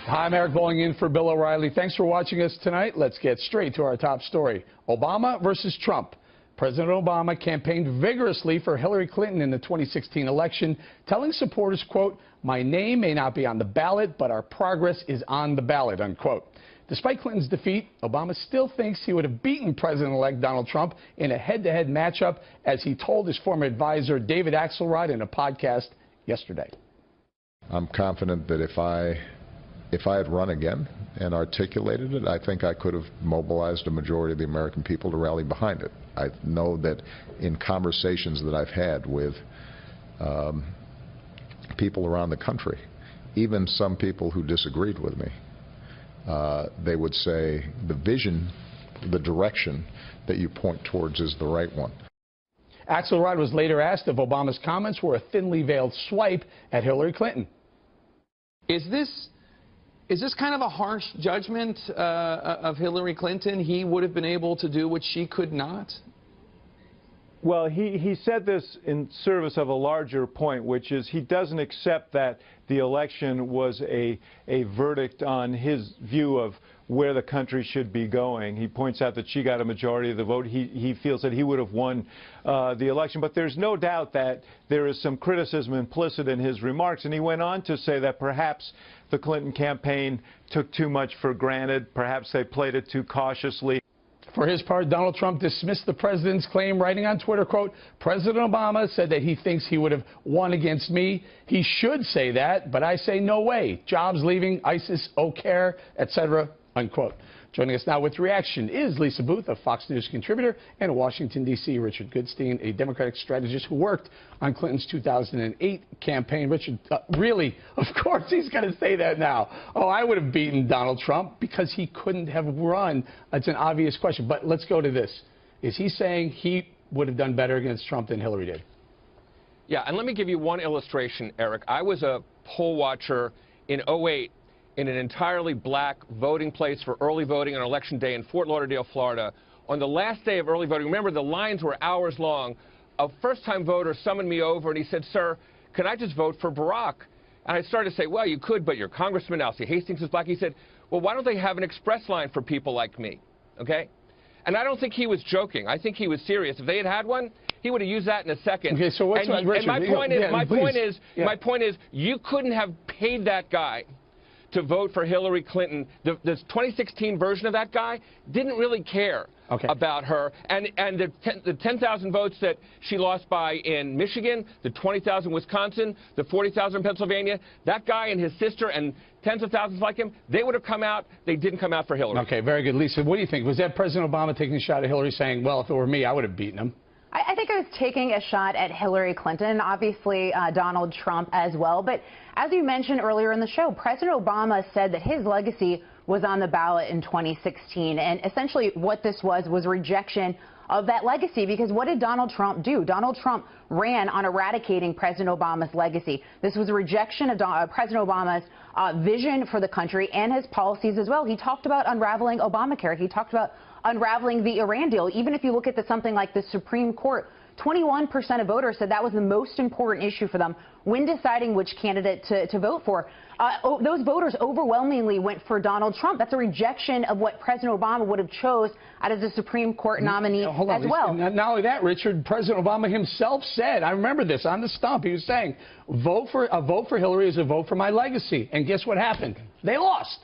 Hi, I'm Eric Bolling in for Bill O'Reilly. Thanks for watching us tonight. Let's get straight to our top story. Obama versus Trump. President Obama campaigned vigorously for Hillary Clinton in the 2016 election, telling supporters, quote, "My name may not be on the ballot, but our progress is on the ballot," unquote. Despite Clinton's defeat, Obama still thinks he would have beaten President-elect Donald Trump in a head-to-head matchup, as he told his former advisor David Axelrod in a podcast yesterday. I'm confident that if I had run again and articulated it, I think I could have mobilized a majority of the American people to rally behind it. I know that in conversations that I've had with people around the country, even some people who disagreed with me, they would say the vision, the direction that you point towards is the right one. Axelrod was later asked if Obama's comments were a thinly veiled swipe at Hillary Clinton. Is this kind of a harsh judgment of Hillary Clinton? He would have been able to do what she could not? Well, he said this in service of a larger point, which is he doesn't accept that the election was a verdict on his view of where the country should be going. He points out that she got a majority of the vote. He feels that he would have won the election. But there's no doubt that there is some criticism implicit in his remarks. And he went on to say that perhaps the Clinton campaign took too much for granted. Perhaps they played it too cautiously. For his part, Donald Trump dismissed the president's claim, writing on Twitter, quote, "President Obama said that he thinks he would have won against me. He should say that, but I say no way. Jobs leaving, ISIS, O'Care, etc." unquote. Joining us now with reaction is Lisa Booth, a Fox News contributor, and Washington, D.C., Richard Goodstein, a Democratic strategist who worked on Clinton's 2008 campaign. Richard, really, of course he's going to say that now. Oh, I would have beaten Donald Trump because he couldn't have run. It's an obvious question. But let's go to this. Is he saying he would have done better against Trump than Hillary did? Yeah, and let me give you one illustration, Eric. I was a poll watcher in 2008 in an entirely black voting place for early voting on Election Day in Fort Lauderdale, Florida. On the last day of early voting, remember the lines were hours long, a first-time voter summoned me over and he said, "Sir, can I just vote for Barack?" And I started to say, "Well, you could, but your Congressman Alcee Hastings is black." He said, "Well, why don't they have an express line for people like me?" Okay? And I don't think he was joking. I think he was serious. If they had had one, he would have used that in a second. Okay, so what's and, Richard, and my point is, Yeah. you couldn't have paid that guy to vote for Hillary Clinton. The 2016 version of that guy didn't really care about her. And the 10,000 votes that she lost by in Michigan, the 20,000 in Wisconsin, the 40,000 in Pennsylvania, that guy and his sister and tens of thousands like him, they would have come out. They didn't come out for Hillary. Okay, very good. Lisa, what do you think? Was that President Obama taking a shot at Hillary saying, well, if it were me, I would have beaten him? I think I was taking a shot at Hillary Clinton, obviously Donald Trump as well. But as you mentioned earlier in the show, President Obama said that his legacy was on the ballot in 2016. And essentially what this was rejection of that legacy, because what did Donald Trump do? Donald Trump ran on eradicating President Obama's legacy. This was a rejection of President Obama's vision for the country and his policies as well. He talked about unraveling Obamacare. He talked about unraveling the Iran deal. Even if you look at something like the Supreme Court, 21% of voters said that was the most important issue for them when deciding which candidate to vote for. Those voters overwhelmingly went for Donald Trump. That's a rejection of what President Obama would have chose out of the Supreme Court nominee as well. Not only that, Richard, President Obama himself said, I remember this on the stump, he was saying, a vote for Hillary is a vote for my legacy. And guess what happened? They lost.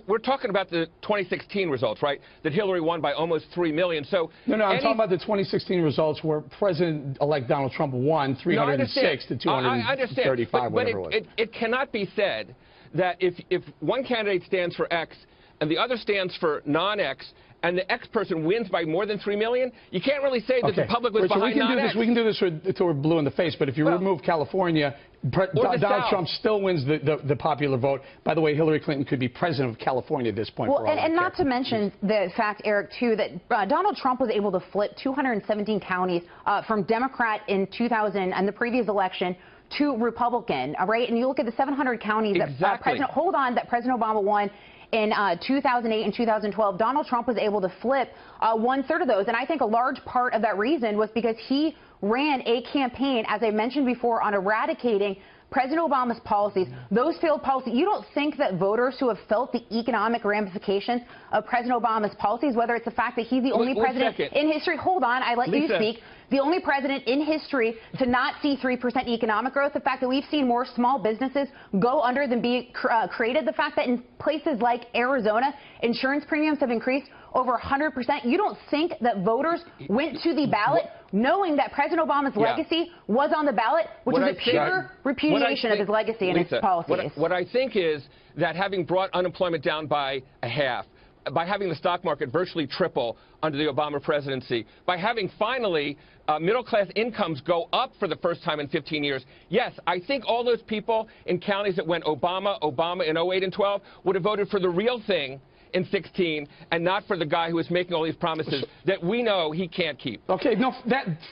We're talking about the 2016 results, right? That Hillary won by almost 3 million. So no, I'm talking about the 2016 results where President-elect Donald Trump won 306 to 235, whatever it was. It cannot be said that if one candidate stands for X and the other stands for non-X, and the X person wins by more than 3 million, you can't really say that the public was behind non-X. We can do this until we're blue in the face, but if you remove California, Donald Trump still wins the popular vote. By the way, Hillary Clinton could be president of California at this point. Well, and not to mention the fact, Eric, too, that Donald Trump was able to flip 217 counties from Democrat in 2000 and the previous election to Republican, right? And you look at the 700 counties that President Obama won in 2008 and 2012, Donald Trump was able to flip 1/3 of those. And I think a large part of that reason was because he ran a campaign, as I mentioned before, on eradicating President Obama's policies, those failed policies, you don't think that voters who have felt the economic ramifications of President Obama's policies, whether it's the fact that he's the only president in history, hold on, I let you speak, the only president in history to not see 3% economic growth, the fact that we've seen more small businesses go under than be created, the fact that in places like Arizona, insurance premiums have increased over 100%. You don't think that voters went to the ballot knowing that President Obama's legacy was on the ballot, which is a pure repudiation of his legacy and his policies? What I think is that having brought unemployment down by a half, by having the stock market virtually triple under the Obama presidency, by having finally middle-class incomes go up for the first time in 15 years, yes, I think all those people in counties that went Obama in 08 and 12 would have voted for the real thing in 16 and not for the guy who is making all these promises that we know he can't keep. Okay, no,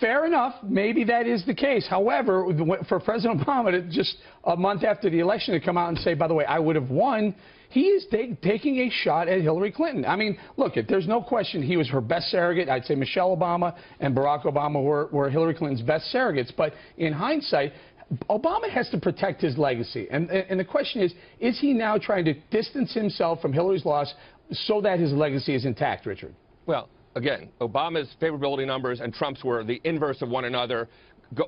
fair enough. Maybe that is the case. However, for President Obama to just a month after the election to come out and say, by the way, I would have won, he is taking a shot at Hillary Clinton. I mean, look, there's no question he was her best surrogate. I'd say Michelle Obama and Barack Obama were Hillary Clinton's best surrogates. But in hindsight, Obama has to protect his legacy. And the question is he now trying to distance himself from Hillary's loss so that his legacy is intact, Richard? Well, again, Obama's favorability numbers and Trump's were the inverse of one another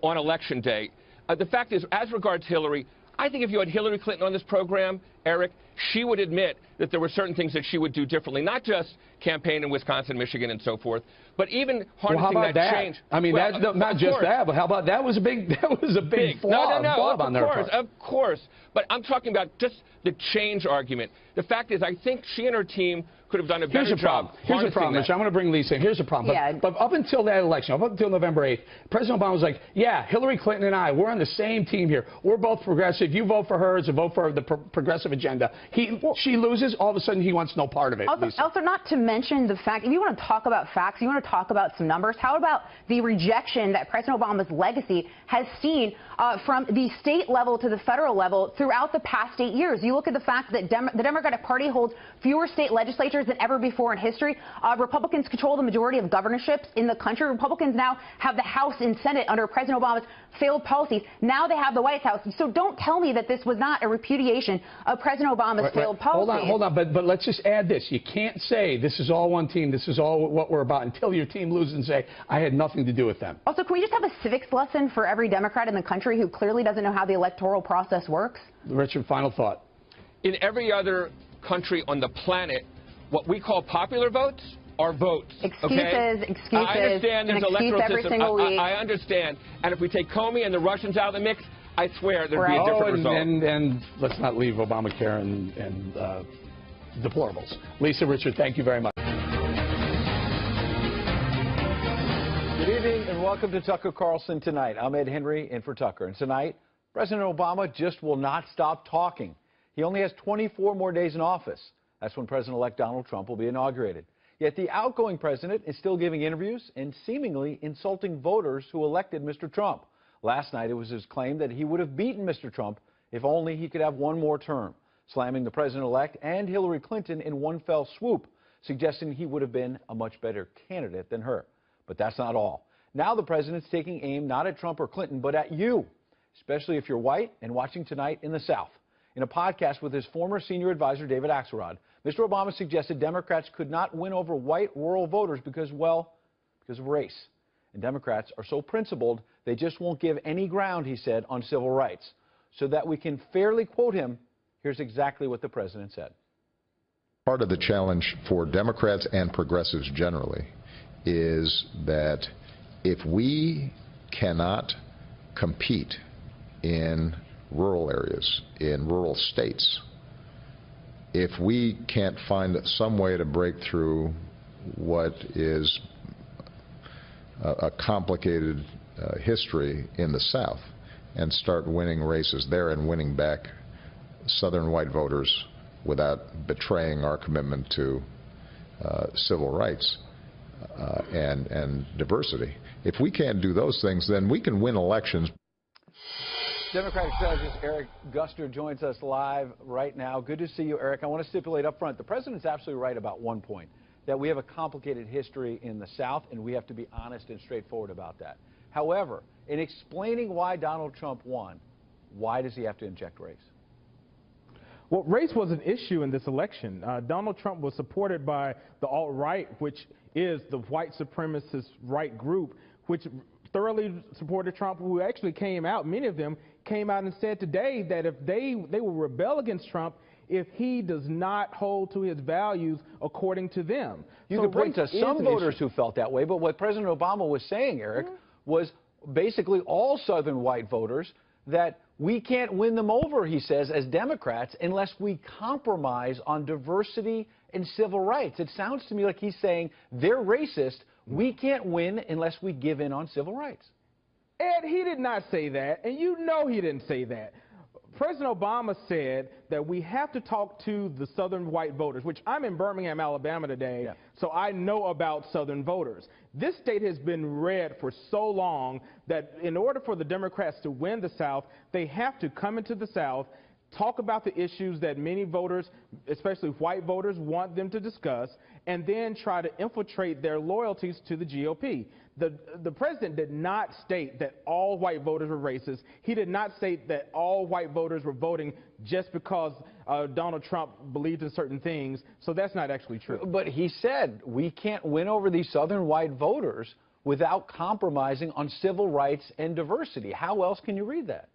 on Election Day. The fact is, as regards Hillary, I think if you had Hillary Clinton on this program, Eric, she would admit that there were certain things that she would do differently, not just campaign in Wisconsin, Michigan, and so forth, but even harnessing that change. I mean, not just that, but how about that was a big flaw of course. But I'm talking about just the change argument. The fact is, I think she and her team could have done a better job. Here's the problem, Rich. I'm going to bring Lisa in. Here's the problem. But up until that election, up until November 8th, President Obama was like, yeah, Hillary Clinton and I, we're on the same team here. We're both progressive. You vote for her. It's a vote for the progressive agenda. She loses. All of a sudden, he wants no part of it. Also, not to mention the fact, if you want to talk about facts, you want to talk about some numbers, how about the rejection that President Obama's legacy has seen from the state level to the federal level throughout the past 8 years? You look at the fact that the Democratic Party holds fewer state legislatures than ever before in history. Republicans control the majority of governorships in the country. Republicans now have the House and Senate under President Obama's failed policies. Now they have the White House. So don't tell me that this was not a repudiation of President Obama's failed policies. Hold on. But let's just add this. You can't say this is all one team, this is all what we're about, until your team loses and say, I had nothing to do with them. Also, can we just have a civics lesson for every Democrat in the country who clearly doesn't know how the electoral process works? Richard, final thought. In every other country on the planet, what we call popular votes are votes. Excuses. I understand there's electoral every system. Single week. I understand. And if we take Comey and the Russians out of the mix, I swear there'd be a different result. And let's not leave Obamacare and deplorables. Lisa, Richard, thank you very much. Good evening and welcome to Tucker Carlson Tonight. I'm Ed Henry in for Tucker. And tonight, President Obama just will not stop talking. He only has 24 more days in office. That's when President-elect Donald Trump will be inaugurated. Yet the outgoing president is still giving interviews and seemingly insulting voters who elected Mr. Trump. Last night, it was his claim that he would have beaten Mr. Trump if only he could have one more term, slamming the president-elect and Hillary Clinton in one fell swoop, suggesting he would have been a much better candidate than her. But that's not all. Now the president's taking aim not at Trump or Clinton, but at you, especially if you're white and watching tonight in the South. In a podcast with his former senior advisor, David Axelrod, Mr. Obama suggested Democrats could not win over white rural voters because of race. And Democrats are so principled, they just won't give any ground, he said, on civil rights. So that we can fairly quote him, here's exactly what the president said. Part of the challenge for Democrats and progressives generally is that if we cannot compete in rural areas, in rural states, if we can't find some way to break through what is a complicated history in the South and start winning races there and winning back Southern white voters without betraying our commitment to civil rights and diversity, if we can't do those things, then we can win elections. Democratic strategist Eric Guster joins us live right now. Good to see you, Eric. I want to stipulate up front, the president's absolutely right about one point, that we have a complicated history in the South, and we have to be honest and straightforward about that. However, in explaining why Donald Trump won, Why does he have to inject race? Well, race was an issue in this election. Donald Trump was supported by the alt-right, which is the white supremacist right group, which thoroughly supported Trump, who actually came out, many of them came out and said today that if they will rebel against Trump if he does not hold to his values according to them. You could point to some voters who felt that way, but what President Obama was saying, Eric, was basically all Southern white voters that we can't win them over, he says, as Democrats, unless we compromise on diversity and civil rights. It sounds to me like he's saying they're racist. We can't win unless we give in on civil rights. Ed, he did not say that, and you know he didn't say that. President Obama said that we have to talk to the Southern white voters, which I'm in Birmingham, Alabama today, so I know about Southern voters. This state has been red for so long that in order for the Democrats to win the South, they have to come into the South, talk about the issues that many voters, especially white voters, want them to discuss, and then try to infiltrate their loyalties to the GOP. The president did not state that all white voters were racist. He did not state that all white voters were voting just because Donald Trump believed in certain things, so that's not actually true. But he said we can't win over these Southern white voters without compromising on civil rights and diversity. How else can you read that?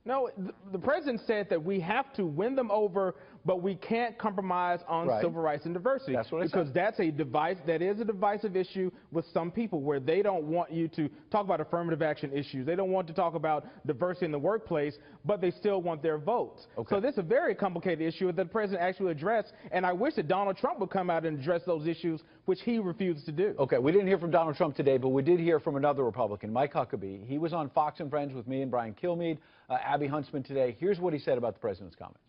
No, the president said that we have to win them over, but we can't compromise on civil rights and diversity. That's what I said. Because that is a divisive issue with some people, where they don't want you to talk about affirmative action issues. They don't want to talk about diversity in the workplace, but they still want their votes. So this is a very complicated issue that the president actually addressed, and I wish that Donald Trump would come out and address those issues, which he refuses to do. Okay, we didn't hear from Donald Trump today, but we did hear from another Republican, Mike Huckabee. He was on Fox and Friends with me and Brian Kilmeade, Abby Huntsman today. Here's what he said about the president's comments.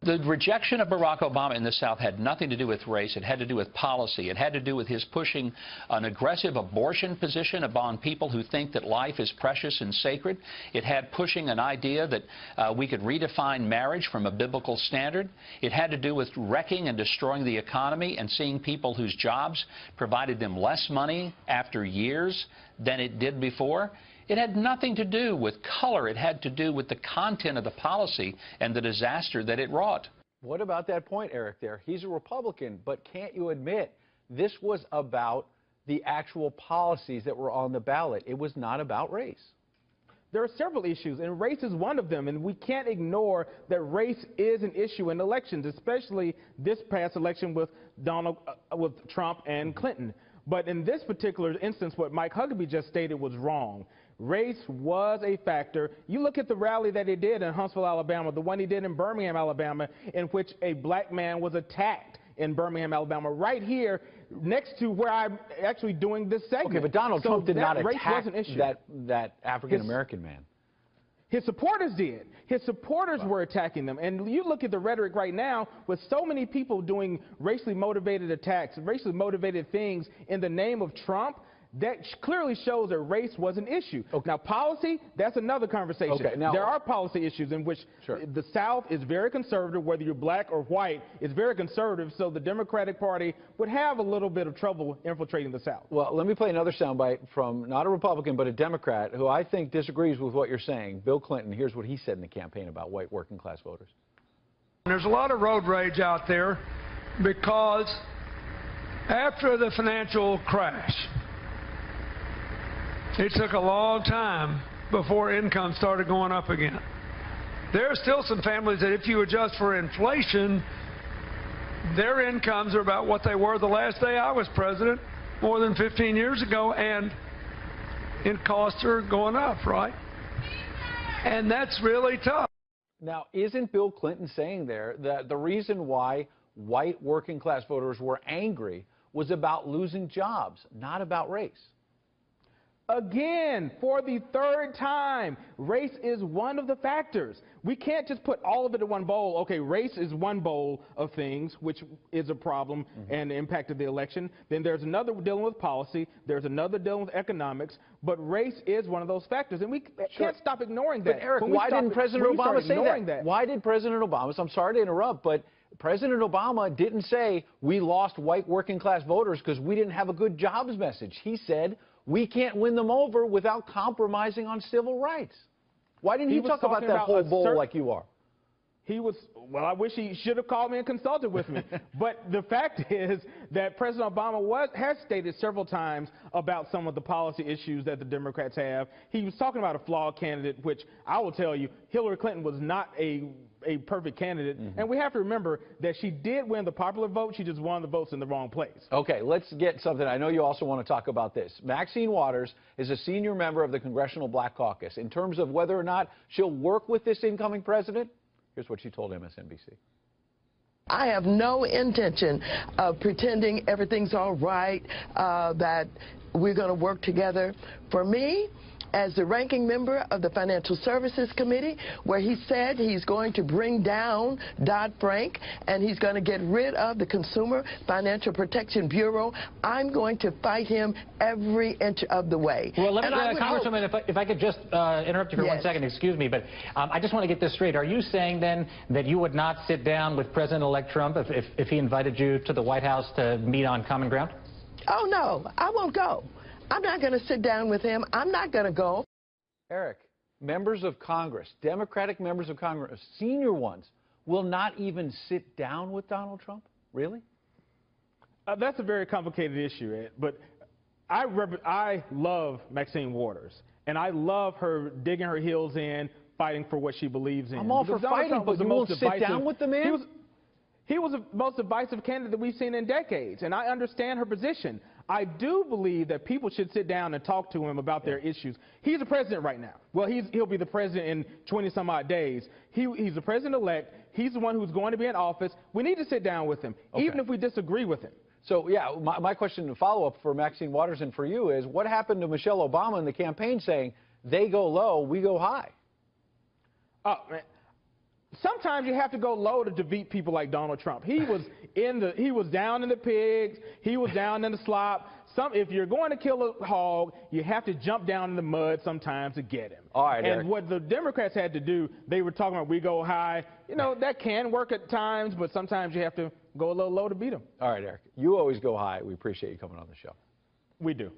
The rejection of Barack Obama in the South had nothing to do with race. It had to do with policy. It had to do with his pushing an aggressive abortion position upon people who think that life is precious and sacred. It had pushing an idea that we could redefine marriage from a biblical standard. It had to do with wrecking and destroying the economy and seeing people whose jobs provided them less money after years than it did before. It had nothing to do with color. It had to do with the content of the policy and the disaster that it wrought. What about that point, Eric, there? He's a Republican, but can't you admit this was about the actual policies that were on the ballot? It was not about race. There are several issues, and race is one of them, and we can't ignore that race is an issue in elections, especially this past election with Trump and Clinton. But in this particular instance, what Mike Huckabee just stated was wrong. Race was a factor. You look at the rally that he did in Huntsville, Alabama, the one he did in Birmingham, Alabama, in which a black man was attacked in Birmingham, Alabama, right here next to where I'm actually doing this segment. Okay, but Donald Trump did not attack that African-American man. His supporters did. His supporters were attacking them. And you look at the rhetoric right now with so many people doing racially motivated attacks, racially motivated things in the name of Trump. That clearly shows that race was an issue. Now, policy, that's another conversation. Now, there are policy issues in which the South is very conservative, whether you're black or white, is very conservative, so the Democratic Party would have a little bit of trouble infiltrating the South. Well, let me play another soundbite from not a Republican, but a Democrat who I think disagrees with what you're saying. Bill Clinton, here's what he said in the campaign about white working-class voters. There's a lot of road rage out there because after the financial crash, it took a long time before income started going up again. There are still some families that if you adjust for inflation, their incomes are about what they were the last day I was president, more than 15 years ago, and costs are going up, right? And that's really tough. Now, isn't Bill Clinton saying there that the reason why white working class voters were angry was about losing jobs, not about race? Again, for the third time, race is one of the factors. We can't just put all of it in one bowl. Okay, race is one bowl of things, which is a problem and impacted the election. Then there's another dealing with policy. There's another dealing with economics. But race is one of those factors, and we can't stop ignoring that. But Eric, why didn't President Obama say that? Why did President Obama, I'm sorry to interrupt, but President Obama didn't say we lost white working class voters because we didn't have a good jobs message. He said we can't win them over without compromising on civil rights. Why didn't he talk about that whole bowl like you are? He was, well, I wish he should have called me and consulted with me. But the fact is that President Obama has stated several times about some of the policy issues that the Democrats have. He was talking about a flawed candidate, which I will tell you, Hillary Clinton was not a perfect candidate. And we have to remember that she did win the popular vote. She just won the votes in the wrong place. Okay, let's get something. I know you also want to talk about this. Maxine Waters is a senior member of the Congressional Black Caucus. In terms of whether or not she'll work with this incoming president, here's what she told MSNBC. I have no intention of pretending everything's all right, that we're going to work together. For me, as the ranking member of the Financial Services Committee, where he said he's going to bring down Dodd-Frank and he's going to get rid of the Consumer Financial Protection Bureau, I'm going to fight him every inch of the way. Well, let me, Congresswoman, if I could just interrupt you for 1 second, excuse me, but I just want to get this straight. Are you saying then that you would not sit down with President-elect Trump if he invited you to the White House to meet on common ground? Oh, no, I won't go. I'm not going to sit down with him. I'm not going to go. Eric, members of Congress, Democratic members of Congress, senior ones, will not even sit down with Donald Trump? Really? That's a very complicated issue, Ed. But I love Maxine Waters, and I love her digging her heels in, fighting for what she believes in. I'm all for fighting, but you won't sit down with the man? He was the most divisive candidate that we've seen in decades, and I understand her position. I do believe that people should sit down and talk to him about their issues. He's the president right now. Well, he'll be the president in 20-some-odd days. He's the president-elect. He's the one who's going to be in office. We need to sit down with him, even if we disagree with him. So, yeah, my question to follow up for Maxine Waters and for you is, what happened to Michelle Obama in the campaign saying, they go low, we go high? Oh, man. Sometimes you have to go low to defeat people like Donald Trump. He was down in the pigs. He was down in the slop. If you're going to kill a hog, you have to jump down in the mud sometimes to get him. All right, and Eric. What the Democrats had to do, they were talking about we go high. You know, that can work at times, but sometimes you have to go a little low to beat him. All right, Eric. You always go high. We appreciate you coming on the show. We do.